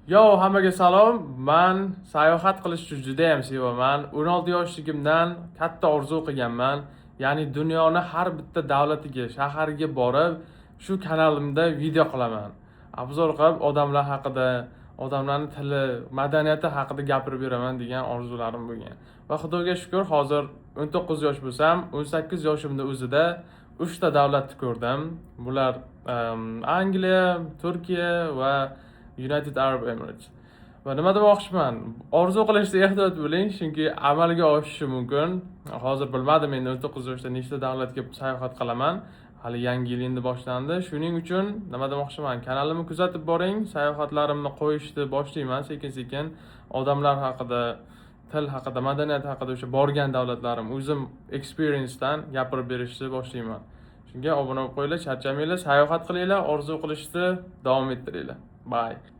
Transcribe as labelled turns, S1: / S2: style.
S1: Yo, hammaga salom. Men sayohat qilishni juda ham sevaman. 16 yoshligimdan katta orzu qilganman. Ya'ni dunyoni har bitta davlatiga, shahariga borib, shu kanalimda video qilaman. Obzor qilib odamlar haqida, odamlarning tili, madaniyati haqida gapirib beraman degan orzularim bo'lgan. Va Xudoga shukr, hozir 19 yosh bo'lsam, 18 yoshimda o'zida 3 ta davlatni ko'rdim. Bular Angliya, Turkiya va United Arab Emirates. Va nima demoqchiman? Orzu qilishda ehtiyot bo'ling, chunki amalga oshishi mumkin. Hozir bilmadim endi 19 yoshda nechta davlatga sayohat qilaman. Hali yangi yil endi boshlandi. Shuning uchun nima demoqchiman? Kanalimni kuzatib boring. Sayohatlarimni qo'yishni boshlayman sekin-sekin. Odamlar haqida, til haqida, madaniyat haqida, o'sha borgan davlatlarim, o'zim experiencedan gapirib berishni boshlayman. Shunga obuna bo'lib qo'yinglar, charchamanglar, sayohat qilinglar, orzu qilishni davom ettiringlar. Bye.